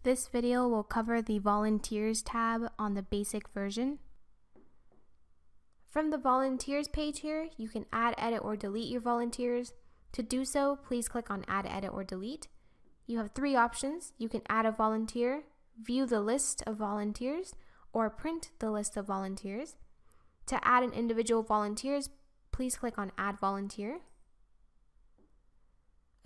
This video will cover the Volunteers tab on the basic version. From the Volunteers page here, you can add, edit, or delete your volunteers. To do so, please click on Add, Edit, or Delete. You have three options. You can add a volunteer, view the list of volunteers, or print the list of volunteers. To add an individual volunteers, please click on Add Volunteer.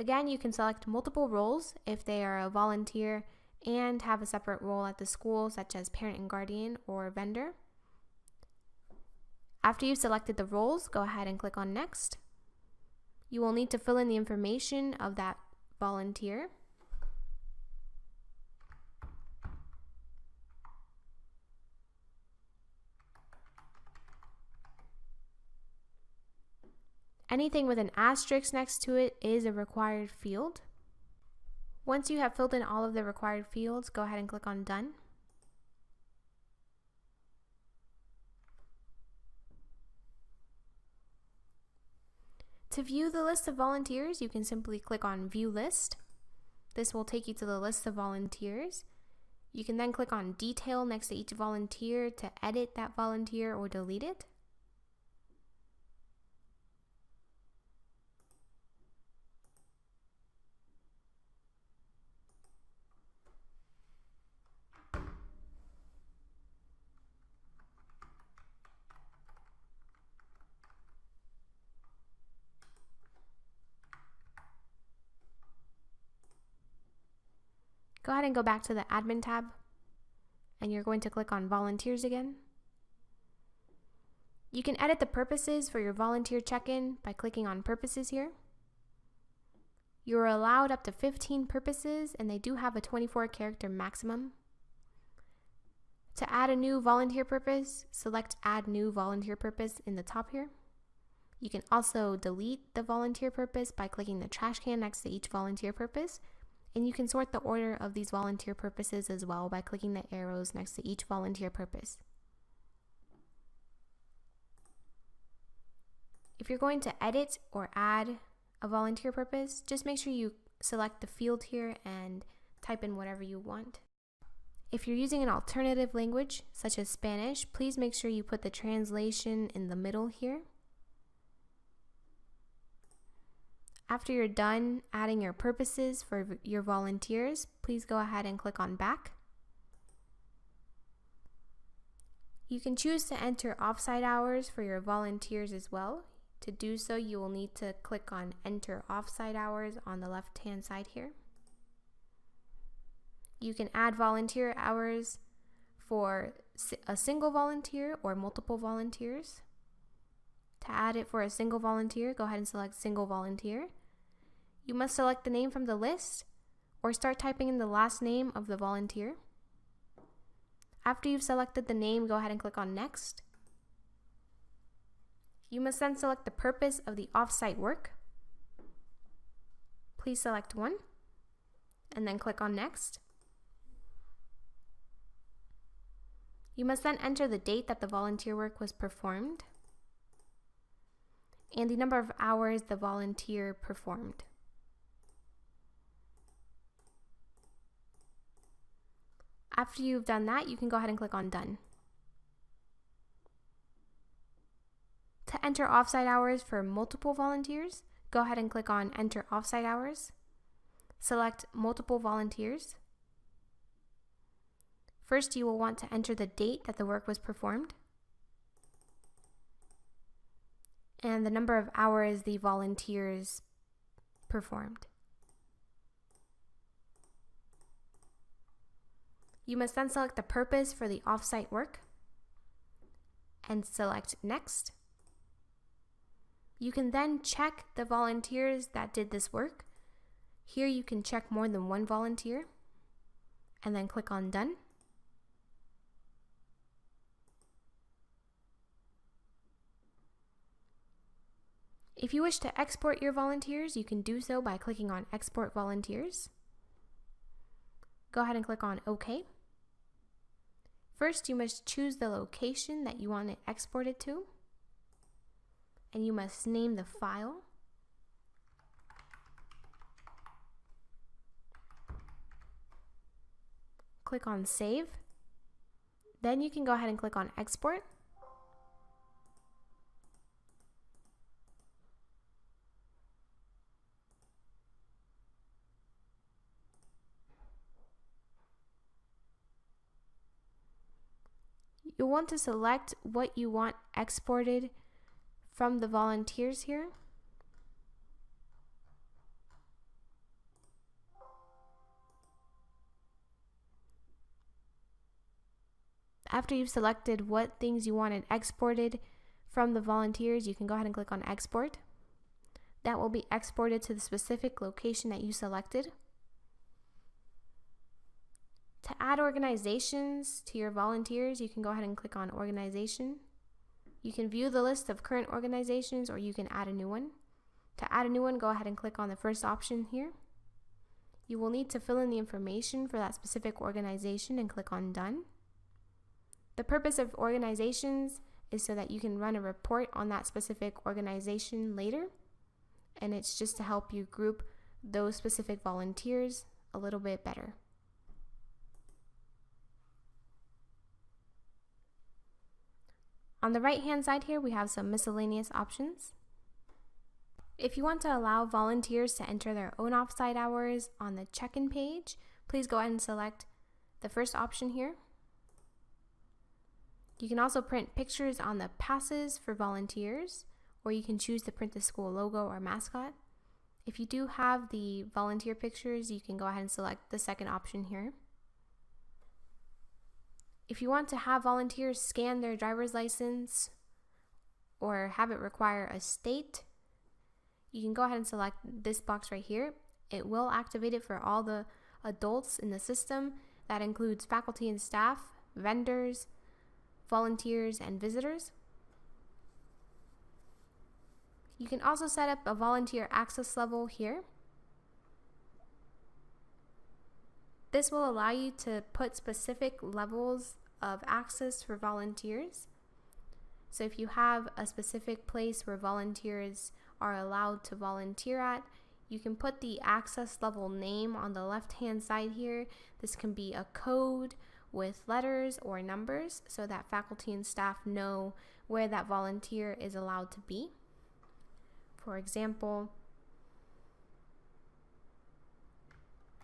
Again, you can select multiple roles if they are a volunteer and have a separate role at the school, such as parent and guardian or vendor. After you've selected the roles, go ahead and click on Next. You will need to fill in the information of that volunteer. Anything with an asterisk next to it is a required field. Once you have filled in all of the required fields, go ahead and click on Done. To view the list of volunteers, you can simply click on View List. This will take you to the list of volunteers. You can then click on Detail next to each volunteer to edit that volunteer or delete it. Go ahead and go back to the Admin tab, and you're going to click on Volunteers again. You can edit the purposes for your volunteer check-in by clicking on Purposes here. You're allowed up to 15 purposes, and they do have a 24-character maximum. To add a new volunteer purpose, select Add New Volunteer Purpose in the top here. You can also delete the volunteer purpose by clicking the trash can next to each volunteer purpose. And you can sort the order of these volunteer purposes as well by clicking the arrows next to each volunteer purpose. If you're going to edit or add a volunteer purpose, just make sure you select the field here and type in whatever you want. If you're using an alternative language, such as Spanish, please make sure you put the translation in the middle here. After you're done adding your purposes for your volunteers, please go ahead and click on Back. You can choose to enter offsite hours for your volunteers as well. To do so, you will need to click on Enter Offsite Hours on the left-hand side here. You can add volunteer hours for a single volunteer or multiple volunteers. To add it for a single volunteer, go ahead and select Single Volunteer. You must select the name from the list or start typing in the last name of the volunteer. After you've selected the name, go ahead and click on Next. You must then select the purpose of the offsite work. Please select one and then click on Next. You must then enter the date that the volunteer work was performed and the number of hours the volunteer performed. After you've done that, you can go ahead and click on Done. To enter offsite hours for multiple volunteers, go ahead and click on Enter Offsite Hours. Select Multiple Volunteers. First, you will want to enter the date that the work was performed and the number of hours the volunteers performed. You must then select the purpose for the offsite work and select Next. You can then check the volunteers that did this work. Here you can check more than one volunteer and then click on Done. If you wish to export your volunteers, you can do so by clicking on Export Volunteers. Go ahead and click on OK. First, you must choose the location that you want it exported to, and you must name the file. click on Save. Then you can go ahead and click on Export. You'll want to select what you want exported from the volunteers here. After you've selected what things you wanted exported from the volunteers, you can go ahead and click on Export. That will be exported to the specific location that you selected. To add organizations to your volunteers, you can go ahead and click on Organization. You can view the list of current organizations, or you can add a new one. To add a new one, go ahead and click on the first option here. You will need to fill in the information for that specific organization and click on Done. The purpose of organizations is so that you can run a report on that specific organization later, and it's just to help you group those specific volunteers a little bit better. On the right hand side here, we have some miscellaneous options. If you want to allow volunteers to enter their own offsite hours on the check-in page, please go ahead and select the first option here. You can also print pictures on the passes for volunteers, or you can choose to print the school logo or mascot. If you do have the volunteer pictures, you can go ahead and select the second option here. If you want to have volunteers scan their driver's license or have it require a state, you can go ahead and select this box right here. It will activate it for all the adults in the system. That includes faculty and staff, vendors, volunteers, and visitors. You can also set up a volunteer access level here. This will allow you to put specific levels of access for volunteers. So if you have a specific place where volunteers are allowed to volunteer at, you can put the access level name on the left-hand side here. This can be a code with letters or numbers so that faculty and staff know where that volunteer is allowed to be. For example,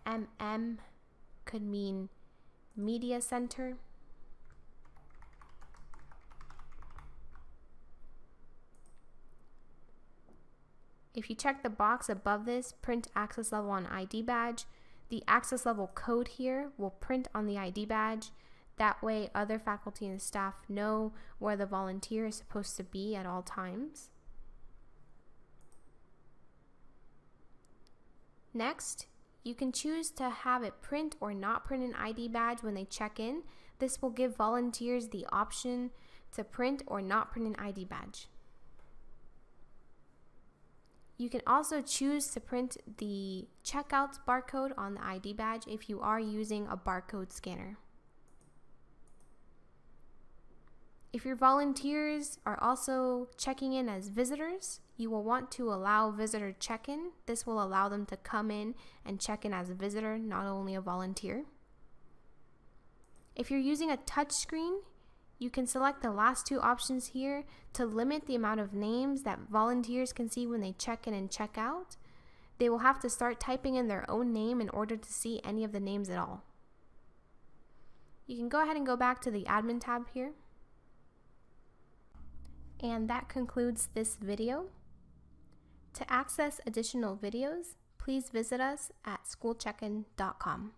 MM could mean Media Center. If you check the box above this, print access level on ID badge, the access level code here will print on the ID badge. That way other faculty and staff know where the volunteer is supposed to be at all times. Next, you can choose to have it print or not print an ID badge when they check in. This will give volunteers the option to print or not print an ID badge. You can also choose to print the checkout barcode on the ID badge if you are using a barcode scanner. If your volunteers are also checking in as visitors, you will want to allow visitor check-in. This will allow them to come in and check in as a visitor, not only a volunteer. If you're using a touch screen, you can select the last two options here to limit the amount of names that volunteers can see when they check in and check out. They will have to start typing in their own name in order to see any of the names at all. You can go ahead and go back to the admin tab here. And that concludes this video. To access additional videos, please visit us at schoolcheckin.com.